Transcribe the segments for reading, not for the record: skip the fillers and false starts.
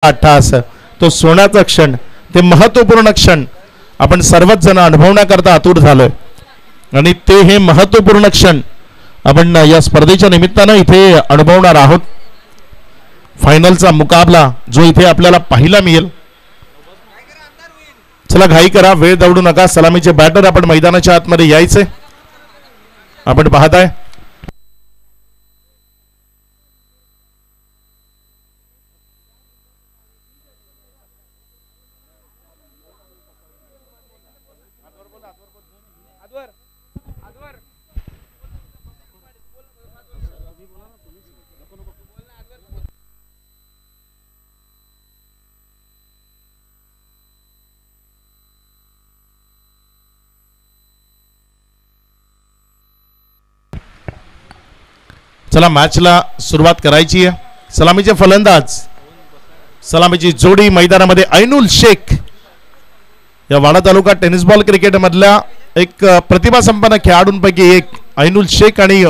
अट्टहास तो सोन्याचा क्षण, ते महत्त्वपूर्ण क्षण आपण सर्वच जण अनुभवण्याकरता आतुर झालोय आणि ते हे महत्त्वपूर्ण क्षण आपण या स्पर्धेच्या निमित्तानं इथे अनुभवणार आहोत. फायनलचा मुकाबला जो इथे आपल्याला पाहायला मिळेल. चला घाई करा, वेळ दवडू नका. सलामीचे बॅटर आपण मैदानाच्या आतमध्ये यायचे. आपण पाहताय चला मॅचला सुरुवात करायची आहे. सलामीचे फलंदाज, सलामीची जोडी मैदानामध्ये ऐनुल शेख या वाडा तालुका टेनिस बॉल क्रिकेट मधल्या एक प्रतिभासंपन्न खेळाडूंपैकी एक ऐनुल शेख आणि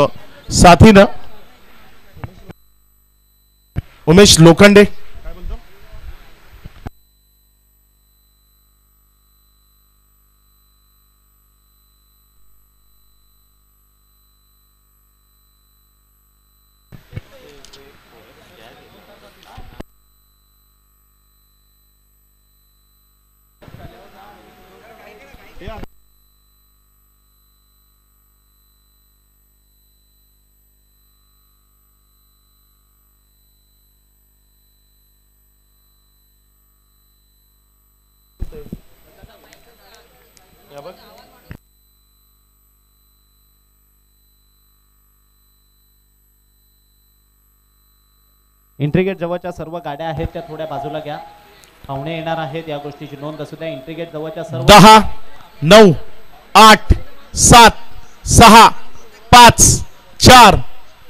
साथीनं उमेश लोखंडे. इंट्रीगेट जवळच्या सर्व गाड्या आहेत त्या थोड्या बाजूला घ्या. पाहुणे येणार आहेत या गोष्टीची नोंद असू द्या. इंट्रीगेट जवळच्या सर्व 10 9 8 7 6 5 4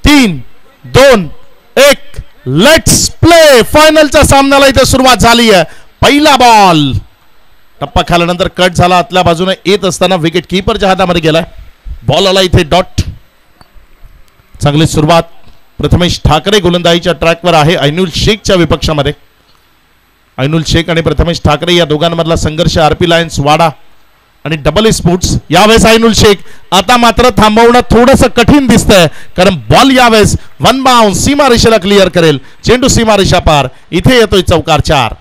3 2 1 लेट्स प्ले. फायनलच्या सामन्याला इथे सुरुवात झाली आहे. पहिला बॉल टप्पा खाल्यानंतर कट झाला. आतल्या बाजूने येत असताना विकेट कीपरच्या हातामध्ये गेलाय. बॉल आला इथे डॉट. चांगली सुरुवात. प्रथमेश ठाकरे गोलंदाजीच्या ट्रॅकवर आहे ऐनुल शेखच्या विपक्षामध्ये. ऐनुल शेख आणि प्रथमेश ठाकरे या दोघांमधला संघर्ष आरपी लायन्स वाडा आणि डबल ए स्पोर्ट्स. यावेळेस ऐनुल शेख आता मात्र थांबवणं थोडंसं कठीण दिसतंय, कारण बॉल यावेळेस वन बाउन्स सीमारेषेला क्लिअर करेल. चेंडू सीमारेषा पार. इथे येतोय चौकार 4.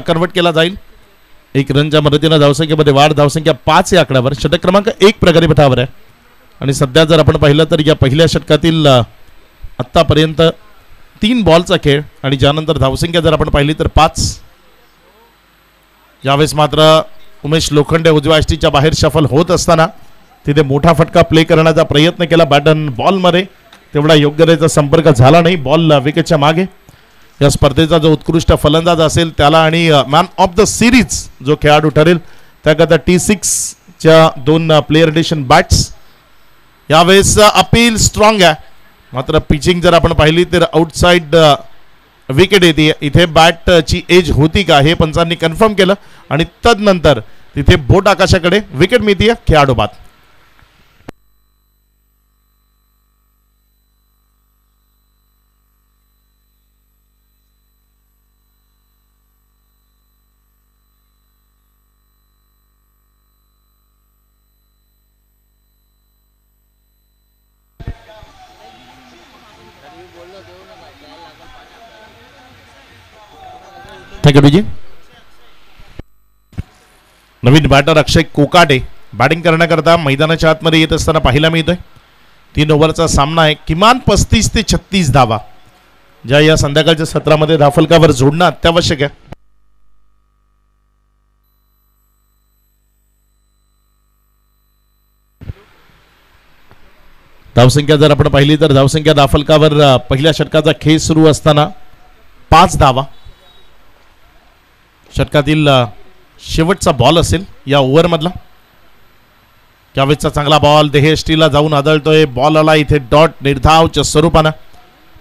कन्वर्ट केला जाईल. 1 रनच्या मदतीने धावसंख्येमध्ये वाढ. धावसंख्या 5 या आकड्यावर. षटक क्रमांक 1 प्रगती पथावर आहे आणि सध्या जर आपण पाहिलं तर या पहिल्या षटकातील आत्तापर्यंत 3 बॉलचा खेळ आणि ज्यानंतर धावसंख्या जर आपण पाहिली तर 5. यावेळेस मात्र उमेश लोखंडे उजव्या यष्टीच्या बाहेर शफल होत असताना तिथे मोठा फटका प्ले करण्याचा प्रयत्न केला. बॅट अँड बॉलमध्ये तेवढा योग्यतेचा संपर्क झाला नाही. बॉल विकेटच्या मागे. या स्पर्धेचा जो उत्कृष्ट फलंदाज असेल त्याला आणि मॅन ऑफ द सिरीज जो खेळाडू ठरेल त्याकरता T6च्या 2 प्लेअर एडिशन बॅट्स. यावेळेस अपील स्ट्रॉंग आहे, मात्र पिचिंग जर आपण पाहिली तर आउटसाइड विकेट येते. इथे बॅटची एज होती का हे पंचांनी कन्फर्म केलं आणि तदनंतर तिथे बोट आकाशाकडे विकेट मिळते. खेळाडू बाद. नवीन बॅटर अक्षय कोकाटे बॅटिंग करण्याकरता मैदानाच्या आतमध्ये येत असताना पाहायला मिळतोय. 3 ओव्हरचा सामना आहे. किमान 35 ते 36 धावा ज्या या संध्याकाळच्या सत्रामध्ये धावफलकावर जोडणं अत्यावश्यक आहे. धावसंख्या जर आपण पाहिली तर धावसंख्या धावफलकावर पहिल्या षटकाचा खेळ सुरू असताना 5 धावा. षटकातील शेवटचा बॉल असेल या ओव्हर मधला. त्यावेळेचा चांगला बॉल देहेष्टीला जाऊन आदळतोय. बॉल आला इथे डॉट निर्धावच्या स्वरूपानं.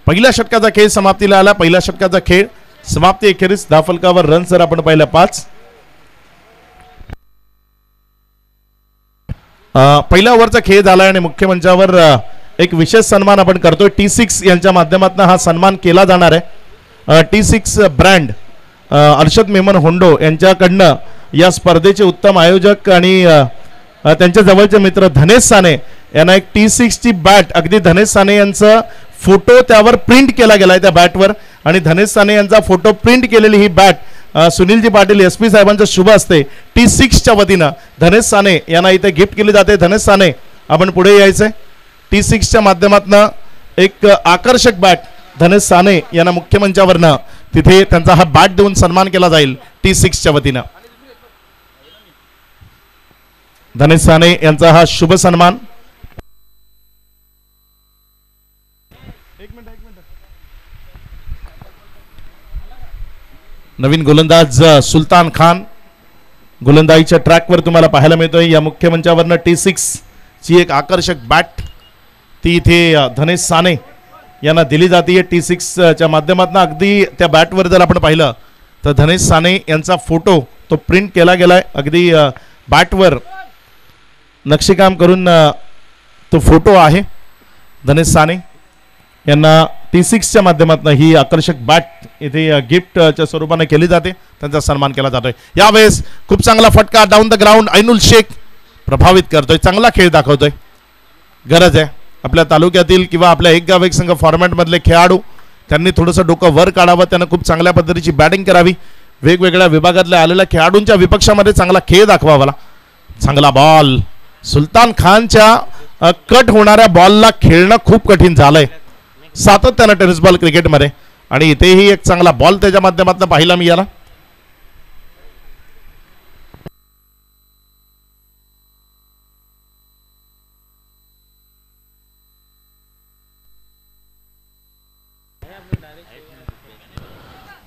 पहिल्या षटकाचा खेळ समाप्तीला आला. पहिल्या षटकाचा खेळ समाप्ती अखेरीस धावफलकावर रन सर आपण पाहिल्या 5. पहिल्या ओव्हरचा खेळ झाला आणि मुख्य मंचावर एक विशेष सन्मान आपण करतोय. T6 यांच्या माध्यमातून हा सन्मान केला जाणार आहे. T6 ब्रँड अर्षद मेमन होंडो यांच्याकडनं या स्पर्धेचे उत्तम आयोजक आणि त्यांच्या जवळचे मित्र धनेश साने यांना एक T6 ची बॅट, अगदी धनेश साने यांचा फोटो त्यावर प्रिंट केला गेलाय त्या बॅटवर आणि धनेश साने यांचा फोटो प्रिंट केलेली ही बॅट सुनीलजी पाटील SP साहेबांचं शुभ असते T6च्या वतीनं धनेश साने यांना इथे गिफ्ट केली जाते. धनेश साने आपण पुढे यायचंय. T6च्या माध्यमातून एक आकर्षक बॅट धनेश साने यांना मुख्य मंचावरनं तिथे त्यांचा हा बॅट देऊन सन्मान केला जाईल T6च्या वतीनं. धनेश साने यांचा हा शुभ सन्मान. नवीन गोलंदाज सुलतान खान गोलंदाजीच्या ट्रॅकवर तुम्हाला पाहायला मिळतोय. या मुख्य मंचावरनं T6 ची एक आकर्षक बॅट ती इथे धनेश साने यांना दिली जाते. T6 च्या माध्यमातून अगदी त्या बॅटवर जर आपण पाहिलं तर धनेश साने यांचा फोटो तो प्रिंट केला गेलाय. अगदी बॅटवर नक्षीकाम करून तो फोटो आहे. धनेश साने यांना T6च्या माध्यमातून ही आकर्षक बॅट इथे गिफ्टच्या स्वरूपाने केली जाते. त्यांचा सन्मान केला जातोय. यावेळेस खूप चांगला फटका down the ground Ainul Shaikh प्रभावित करतोय. चांगला खेळ दाखवतोय. गरज आहे आपल्या तालुक्यातील किंवा आपल्या एक गाव एक संघ फॉर्मॅटमधले खेळाडू त्यांनी थोडंसं डोकं वर काढावं. त्यांना खूप चांगल्या पद्धतीची बॅटिंग करावी. वेगवेगळ्या विभागातल्या आलेल्या खेळाडूंच्या विपक्षामध्ये चांगला खेळ दाखवावा. चांगला बॉल सुलतान खानच्या कट होणाऱ्या बॉलला खेळणं खूप कठीण झालंय सातत्यानं टेनिस बॉल क्रिकेटमध्ये आणि इथेही एक चांगला बॉल त्याच्या माध्यमातून पाहिला मी याला.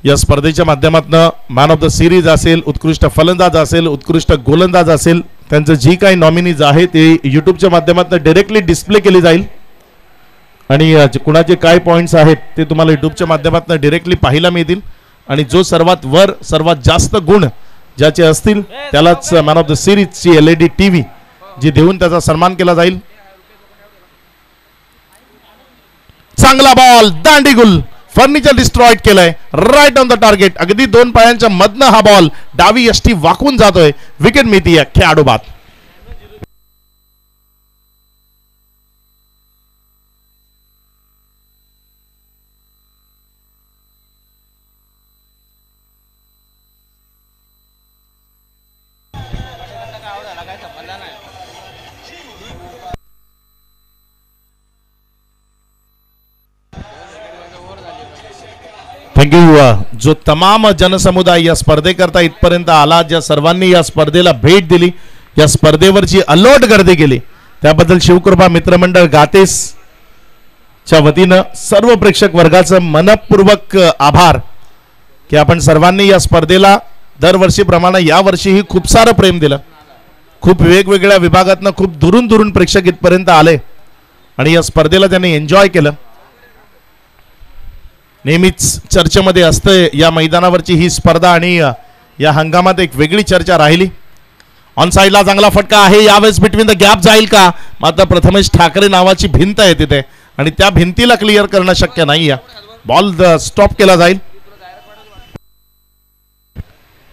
या स्पर्धेच्या माध्यमातून मॅन ऑफ द सिरीज असेल, उत्कृष्ट फलंदाज असेल, उत्कृष्ट गोलंदाज असेल, त्यांचं जी काही नॉमिनीज आहे ते युट्यूबच्या माध्यमातून डायरेक्टली डिस्प्ले केली जाईल आणि कुणाचे काय पॉइंट्स आहेत ते तुम्हाला युट्यूबच्या माध्यमातून डायरेक्टली पाहायला मिळतील आणि जो सर्वात वर सर्वात जास्त गुण ज्याचे असतील त्यालाच मॅन ऑफ द सिरीजची LED TV जी देऊन त्याचा सन्मान केला जाईल. चांगला बॉल दांडीगुल फर्निचर डिस्ट्रॉइड केलंय राईट ऑन द टार्गेट. अगदी 2 पायांच्या मधनं हा बॉल डावी यष्टी वाकून जातोय. विकेट मिळतीये खेळाडू बाद. थँक्यू. जो तमाम जनसमुदाय या स्पर्धेकरता इथपर्यंत आला, ज्या सर्वांनी या स्पर्धेला भेट दिली, या स्पर्धेवरची अलोट गर्दी केली त्याबद्दल शिवकृपा मित्रमंडळ गातेस च्या वतीनं सर्व प्रेक्षक वर्गाचं मनपूर्वक आभार की आपण सर्वांनी या स्पर्धेला दरवर्षीप्रमाणे यावर्षीही खूप सारं प्रेम दिलं. खूप वेगवेगळ्या विभागातनं खूप दुरून दुरून प्रेक्षक इथपर्यंत आले आणि या स्पर्धेला त्यांनी एन्जॉय केलं. नेहमीच चर्चेमध्ये असते या मैदानावरची ही स्पर्धा आणि या हंगामात एक वेगळी चर्चा राहिली. ऑन साइडला चांगला फटका आहे. यावेळेस बिटवीन द गॅप जाईल का? मात्र प्रथमेश ठाकरे नावाची भिंत आहे तिथे आणि त्या भिंतीला क्लिअर करणं शक्य नाही. बॉल स्टॉप केला जाईल.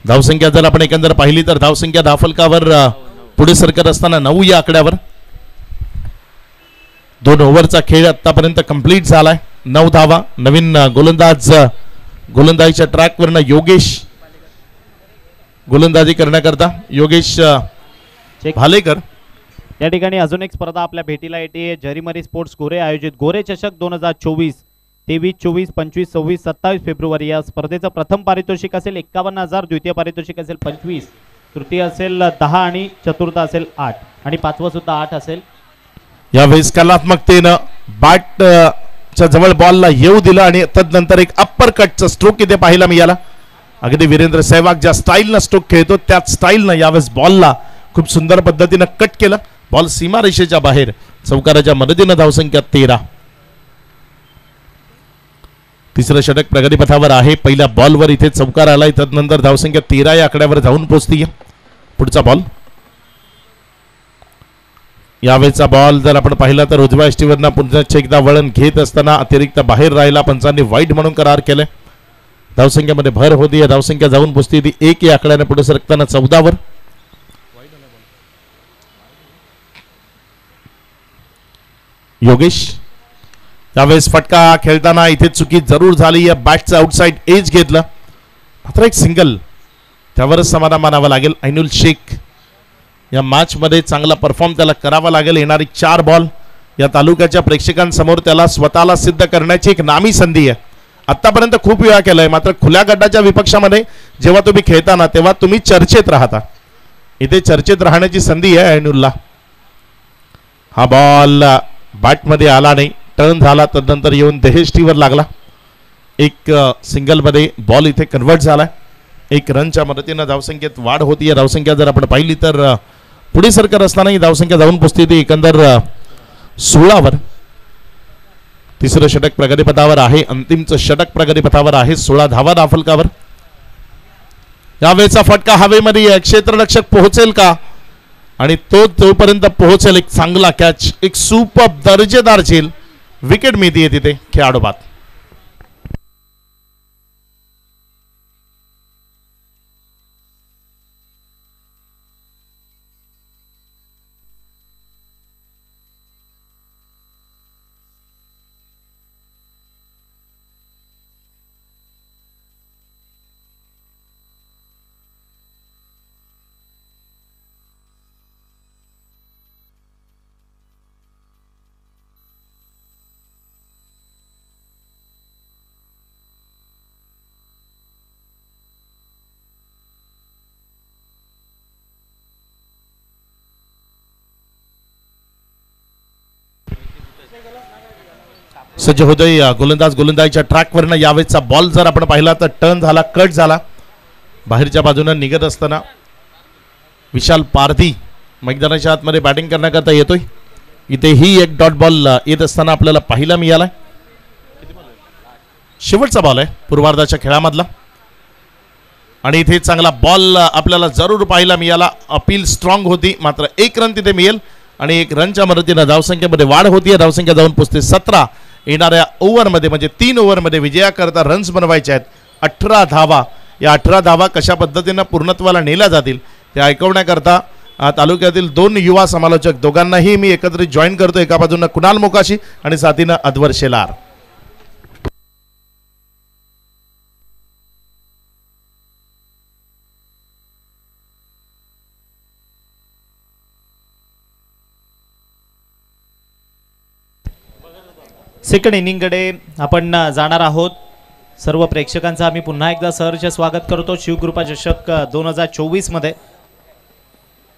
धावसंख्या जर आपण एकंदर पाहिली तर धावसंख्या धावफलकावर पुढे सरकत असताना 9 या आकड्यावर. 2 ओव्हरचा खेळ आतापर्यंत कंप्लीट झालाय. 9 धावा. नवीन गोलंदाजीच्या ट्रॅकवरनं योगेश गोलंदाजी करण्याकरता योगेश भालेकर. या ठिकाणी अजून एक स्पर्धा आपल्या भेटीला येते. जरीमरी स्पोर्ट्स गोरे आयोजित गोरे चषक 2024 23, 24, 25, 26, 27 फेब्रुवारी. या स्पर्धेचं प्रथम पारितोषिक असेल 51,000, द्वितीय पारितोषिक असेल 25, तृतीय असेल 10 आणि चतुर्थ असेल 8 आणि पाचवं सुद्धा 8 असेल. यावेळेस कलात्मकतेनं बॅट च्या जवळ बॉलला येऊ दिलं आणि तदनंतर एक अप्पर कटचा स्ट्रोक इथे पाहिला मी याला. अगदी वीरेंद्र सहवाग ज्या स्टाईलनं स्ट्रोक खेळतो त्याच स्टाईलनं यावेळेस बॉलला खूप सुंदर पद्धतीनं कट केलं. बॉल सीमारेषेच्या बाहेर. चौकाराच्या मदतीनं धावसंख्या 13. तिसरं षटक प्रगतीपथावर आहे. पहिल्या बॉलवर इथे चौकार आलाय. तदनंतर धावसंख्या 13 या आकड्यावर जाऊन पोहोचती. पुढचा बॉल, यावेळेचा बॉल जर आपण पाहिला तर उजव्या यष्टीवरनं पुन्हा एकदा वळण घेत असताना अतिरिक्त बाहेर राहिला. पंचांनी वाईट म्हणून करार केले. धावसंख्येमध्ये भर होती. धावसंख्या जाऊन पोहोचती ती 1 या आकड्याने पुढे सरकताना 14 वर. योगेश, त्यावेळेस फटका खेळताना इथे चुकी जरूर झाली. या बॅटचं आउटसाइड एज घेतलं, मात्र एक सिंगल, त्यावरच समाधान मानावं लागेल. ऐनुल शेख या मॅच मध्ये चांगला परफॉर्म त्याला करावा लागेल. येणारी 4 बॉल या तालुक्याच्या प्रेक्षकांसमोर त्याला स्वतःला सिद्ध करण्याची एक नामी संधी आहे. आतापर्यंत खूप वेळा केलंय, मात्र खुल्या गटाच्या विपक्षामध्ये जेव्हा तुम्ही खेळताना तेव्हा तुम्ही चर्चेत राहता. इथे चर्चेत राहण्याची संधी आहे ऐनुलला. हा बॉल बॅटमध्ये आला नाही, टर्न झाला, तदनंतर येऊन देहेष्टीवर लागला. एक सिंगलमध्ये बॉल इथे कन्वर्ट झाला. 1 रनच्या मदतीनं धावसंख्येत वाढ होती. या धावसंख्या जर आपण पाहिली तर पुढे सरकत असताना ही धावसंख्या जाऊन पोहोचते ती एकंदर 16 वर. तिसरं षटक प्रगतीपथावर आहे. अंतिमचं षटक प्रगतीपथावर आहे. 16 धावा धावफलकावर. यावेळेचा फटका हवेमध्ये क्षेत्ररक्षक पोहोचेल का, आणि तो तोपर्यंत पोहोचेल. एक चांगला कॅच, एक सुपर दर्जेदार झेल, विकेट मिळतीये तिथे खेळाडूबाद. सज्ज होतोय गोलंदाजच्या ट्रॅकवरनं. यावेळेचा बॉल जर आपण पाहिला तर टर्न झाला, कट झाला. बाहेरच्या बाजूने निघत असताना विशाल पारधी मैदानाच्या आतमध्ये बॅटिंग करण्याकरता येतोय. इथेही एक डॉट बॉल येत असताना आपल्याला पाहायला मिळाला. शेवटचा बॉल आहे पूर्वार्धाच्या खेळामधला, आणि इथे चांगला बॉल आपल्याला जरूर पाहायला मिळाला. अपील स्ट्रॉंग होती, मात्र 1 रन तिथे मिळेल, आणि 1 रनच्या मदतीनं धावसंख्येमध्ये वाढ होती. धावसंख्या जाऊन पोहोचते 17. येणाऱ्या ओव्हरमध्ये म्हणजे 3 ओव्हरमध्ये विजयाकरता रन्स बनवायचे आहेत 18 धावा. या 18 धावा कशा पद्धतीनं पूर्णत्वाला नेल्या जातील ते ऐकवण्याकरता तालुक्यातील 2 युवा समालोचक दोघांनाही मी एकत्रित जॉईन करतो. एका बाजूनं कुणाल मोकाशी आणि साथीनं अद्वर शेलार. सेकंड इनिंगकडे आपण जाणार आहोत. सर्व प्रेक्षकांचं आम्ही पुन्हा एकदा सहर्ष स्वागत करतो. शिवकृपा चषक 2024 मध्ये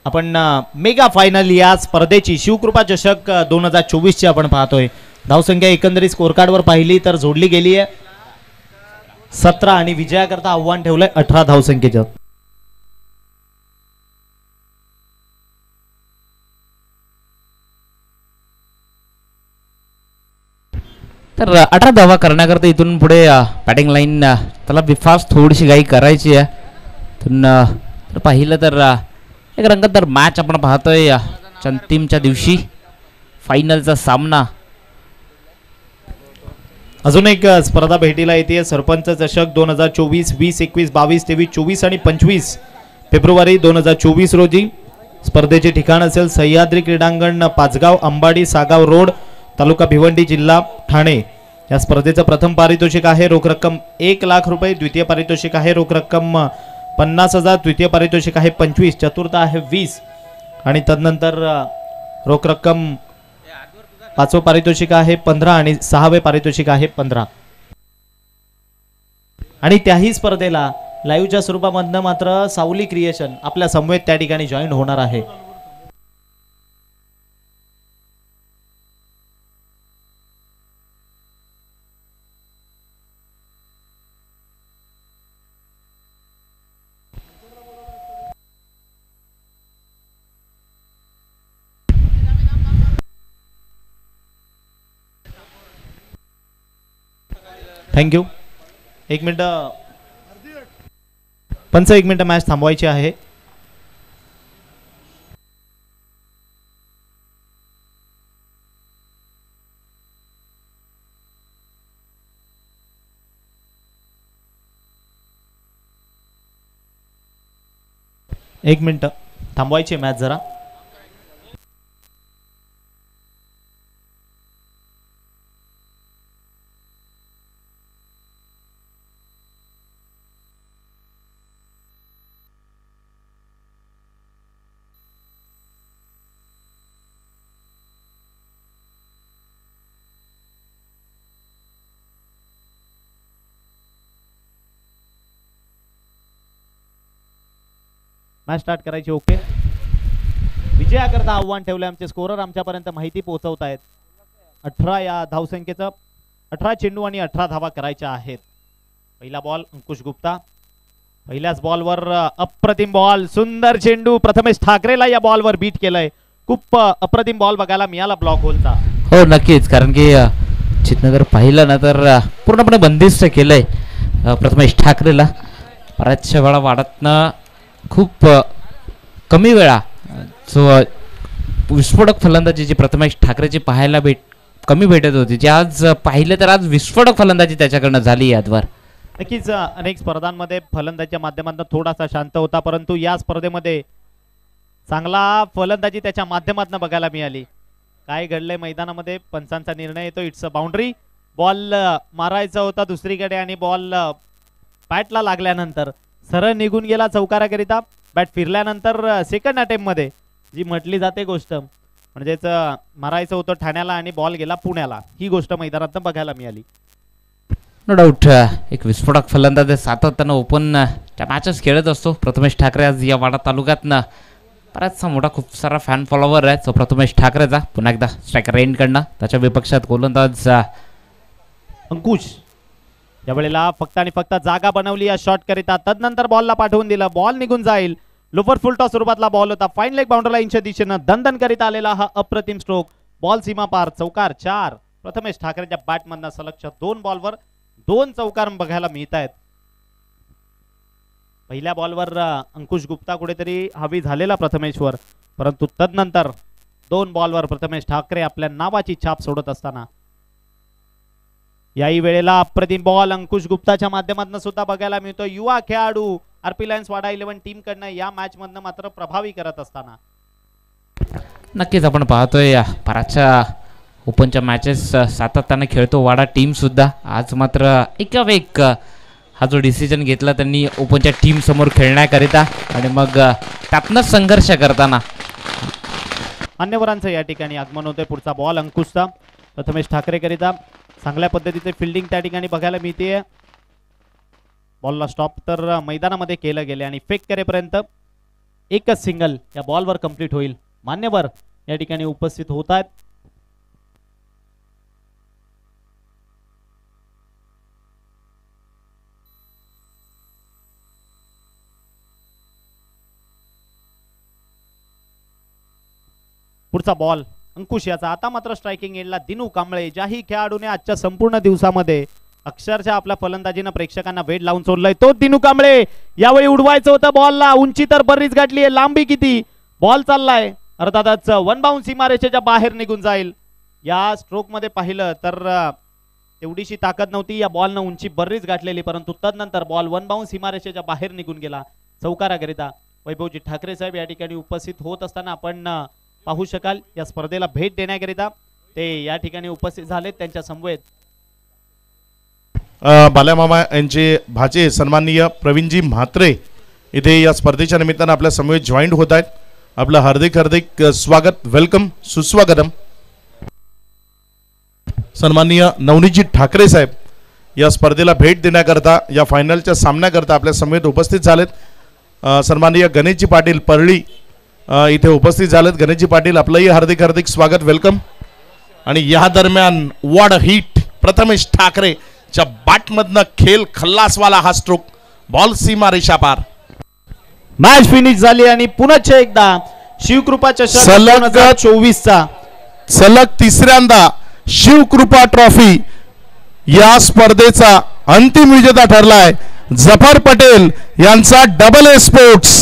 आपण मेगा फायनल या स्पर्धेची शिवकृपा चषक 2024 ची आपण पाहतोय. धावसंख्या एकंदरीत स्कोर कार्डवर पाहिली तर जोडली गेली आहे 17, आणि विजयाकरता आव्हान ठेवलंय 18 धावसंख्येचं. तर 18 धावा करण्याकरता इथून पुढे बॅटिंग लाईन त्याला फास्ट थोडीशी घाई करायची आहे. तर पाहिलं तर एक रंगतदार मॅच आपण पाहतोय. अंतिमच्या दिवशी फायनलचा सामना. अजून एक स्पर्धा भेटीला येते. सरपंच चषक 2024 20, 21, 22, 23, 24 आणि 25 फेब्रुवारी 2024 रोजी. स्पर्धेचे ठिकाण असेल सह्याद्री क्रीडांगण, पाचगाव, अंबाडी, सागाव रोड, तालुका भिवंडी, जिल्हा ठाणे. या स्पर्धेचं प्रथम पारितोषिक आहे रोख रक्कम 1 लाख रुपये. द्वितीय पारितोषिक आहे रोख रक्कम 50,000. तृतीय पारितोषिक आहे 25. चतुर्थ आहे 20, आणि तदनंतर रोख रक्कम 5वं पारितोषिक आहे 15, आणि 6वे पारितोषिक आहे 15. आणि त्याही स्पर्धेला लाईव्हच्या स्वरूपामधनं मात्र सावली क्रिएशन आपल्या समवेत त्या ठिकाणी जॉईन होणार आहे. थँक्यू. 1 मिनिट पंच, 1 मिनिट मॅच थांबवायची आहे. एक मिनिट थांबवायची मॅच जरा. मॅच स्टार्ट करायची. ओके, विजयाकरता आव्हान ठेवले आमचे स्कोरर आमच्यापर्यंत माहिती पोहोचवत आहेत. 18 या धावसंख्येचं 18 चेंडू आणि 18 धावा करायच्या आहेत. पहिला बॉल अंकुश गुप्ता. पहिल्याच बॉलवर अप्रतिम बॉल, सुंदर चेंडू. प्रथमेश ठाकरेला या बॉलवर बीट केलंय. खूप अप्रतिम बॉल बघायला मिळाला ब्लॉक होलचा. हो नक्कीच, कारण की चितनगर पाहिलं ना तर पूर्णपणे बंदिस्त केलंय प्रथमेश ठाकरेला. बऱ्याचशा वेळा वाढतनं खूप कमी वेळा जो विस्फोटक फलंदाजी जी प्रथमेश ठाकरेची पाहायला कमी भेटत होती, जी आज पाहिलं तर आज विस्फोटक फलंदाजी त्याच्याकडनं झाली यादवर. नक्कीच अनेक स्पर्धांमध्ये फलंदाजीच्या माध्यमातून थोडासा शांत होता, परंतु या स्पर्धेमध्ये चांगला फलंदाजी त्याच्या माध्यमातून बघायला मिळाली. काय घडलंय मैदानामध्ये, पंचांचा निर्णय येतो. It's a boundary. बॉल मारायचा होता दुसरीकडे आणि बॉल बॅटला लागल्यानंतर सरळ निघून गेला चौकाराकरिता. बॅट फिरल्यानंतर सेकंड अटेम्प्ट मध्ये जी म्हटली जाते गोष्ट, म्हणजेच मारायचं होतं ठाण्याला आणि बॉल गेला पुण्याला, ही गोष्ट मैदानात बघायला मिळाली. नो डाऊट एक विस्फोटक फलंदाज सातत्यानं ओपनच्या मॅचेस खेळत असतो प्रथमेश ठाकरे. आज या वाडा तालुक्यातनं बराचसा मोठा खूप सारा फॅन फॉलोवर आहे तो प्रथमेश ठाकरेचा. पुन्हा एकदा स्ट्रायकर एंडकडनं त्याच्या विपक्षात गोलंदाज अंकुश. यावेळेला फक्त आणि फक्त जागा बनवली या शॉट करिता. तदनंतर बॉलला पाठवून दिलं. बॉल निघून जाईल. लोफर फुलटॉस स्वरूपातला बॉल होता. फाईन लेग बाउंड्री लाईनच्या दिशेनं दणदण करीत आलेला हा अप्रतिम स्ट्रोक. बॉल सीमा पार. चौकार 4. प्रथमेश ठाकरेच्या बॅटमधनं सलगच्या 2 बॉलवर 2 चौकार बघायला मिळत आहेत. पहिल्या बॉलवर अंकुश गुप्ता कुठेतरी हवी झालेला प्रथमेशवर, परंतु तदनंतर 2 बॉलवर प्रथमेश ठाकरे आपल्या नावाची छाप सोडत असताना याही वेळेला अप्रतिम बॉल अंकुश गुप्ताच्या माध्यमातून सुद्धा बघायला मिळतो. युवा खेळाडू आरपी लायन्स वाडा 11 टीम कडनं या मॅच मधनं मात्र प्रभावी करत असताना नक्कीच आपण पाहतोय बऱ्याचशा ओपनच्या मॅचेस सातत्याने खेळतो वाडा टीम सुद्धा. आज मात्र एकावेक हा जो डिसिजन घेतला त्यांनी ओपनच्या टीम समोर खेळण्याकरिता आणि मग त्यातनंच संघर्ष करताना मान्यवरांचं या ठिकाणी आगमन होते. पुढचा बॉल अंकुशचा प्रथमेश ठाकरे करिता. चांगल्या पद्धतीचे फिल्डिंग त्या ठिकाणी बघायला मिळते. बॉलला स्टॉप तर मैदानामध्ये केलं गेले आणि फेक करेपर्यंत एकच सिंगल या बॉलवर कंप्लीट होईल. मान्यवर या ठिकाणी उपस्थित होत आहेत. पुढचा बॉल अंकुश याचा. आता मात्र स्ट्रायकिंग एंडला दिनू कांबळे, ज्याही खेळाडूने आजच्या संपूर्ण दिवसामध्ये अक्षरशः आपल्या फलंदाजीनं प्रेक्षकांना वेड लावून सोडलंय तो दिनू कांबळे. यावेळी उडवायचं होतं बॉलला. उंची तर बरीच गाठली आहे, लांबी किती. बॉल चाललाय अर्थातच 1 बाउंस सीमारेषेच्या बाहेर निघून जाईल. या स्ट्रोक मध्ये पाहिलं तर तेवढीशी ताकद नव्हती या बॉलनं, उंची बरीच गाठलेली, परंतु तदनंतर बॉल 1 बाउंस सीमारेषेच्या बाहेर निघून गेला चौकाराकरिता. वैभवजी ठाकरे साहेब या ठिकाणी उपस्थित होत असताना आपण पाहू शकाल या स्पर्धेला भेट देण्याकरिता ते या ठिकाणी उपस्थित झालेत. त्यांच्या समवेत बाल्यामामा यांचे भाचे सन्माननीय प्रवीणजी म्हात्रे इथे या स्पर्धेच्या निमित्तानं आपल्या समवेत जॉईंट होत आहेत. आपलं हार्दिक हार्दिक स्वागत, वेलकम, सुस्वागतम. सन्माननीय नवनीतजी ठाकरे साहेब या स्पर्धेला भेट देण्याकरता या फायनलच्या सामन्याकरता आपल्या समवेत उपस्थित झालेत. सन्माननीय गणेशजी पाटील परळी इथे उपस्थित झालेत. गणेशजी पाटील आपलंही हार्दिक हार्दिक स्वागत, वेलकम. आणि या दरम्यान वॉड हिट प्रथमेश ठाकरेच्या बॅटमधनं खेल खल्लासवाला हा स्ट्रोक. बॉल सीमा रेषा पार. मॅच फिनिश झाली आणि पुन्हा एकदा शिवकृपा चषक 2024 चा सलग तिसऱ्यांदा शिवकृपा ट्रॉफी या स्पर्धेचा अंतिम विजेता ठरलाय जफर पटेल यांचा डबल ए स्पोर्ट्स.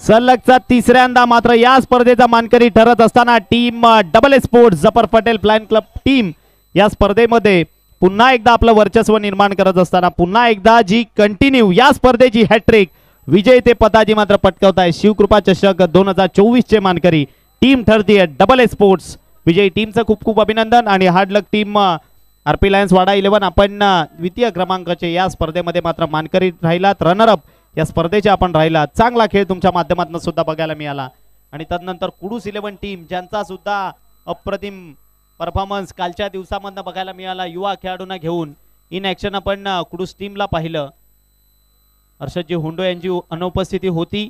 सलगचा तिसऱ्यांदा मात्र या स्पर्धेचा मानकरी ठरत असताना team double A sports Zafar Patel flying club team या स्पर्धेमध्ये पुन्हा एकदा आपलं वर्चस्व निर्माण करत असताना पुन्हा एकदा जी कंटिन्यू या स्पर्धेची हॅट्रिक विजेते पदाची मात्र पटकावताय. शिवकृपा चषक 2024 चे मानकरी टीम ठरतीये डबल ए स्पोर्ट्स. विजयी टीमचं खूप खूप अभिनंदन आणि हार्ड लक टीम आरपी लायन्स वाडा 11. आपण द्वितीय क्रमांकाचे या स्पर्धेमध्ये मात्र मानकरी राहिलात. रनरअप या स्पर्धेचे आपण राहिलात. चांगला खेळ तुमच्या माध्यमातून सुद्धा बघायला मिळाला. आणि तदनंतर कुडूस 11 टीम ज्यांचा सुद्धा अप्रतिम परफॉर्मन्स कालच्या दिवसामधनं बघायला मिळाला. युवा खेळाडूंना घेऊन इन ॲक्शन आपण कुडूस टीमला पाहिलं. हर्षदजी हुंडो यांची अनुपस्थिती होती,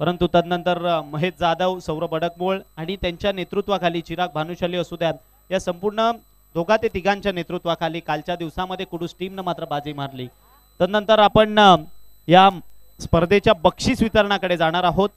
परंतु तदनंतर महेश जाधव, सौरभ अडकमोळ आणि त्यांच्या नेतृत्वाखाली चिराग भानुशाली असू द्यात या संपूर्ण दोघा ते तिघांच्या नेतृत्वाखाली कालच्या दिवसामध्ये कुडूस टीमनं मात्र बाजी मारली. तदनंतर आपण या स्पर्धेच्या बक्षीस वितरणाकडे जाणार आहोत.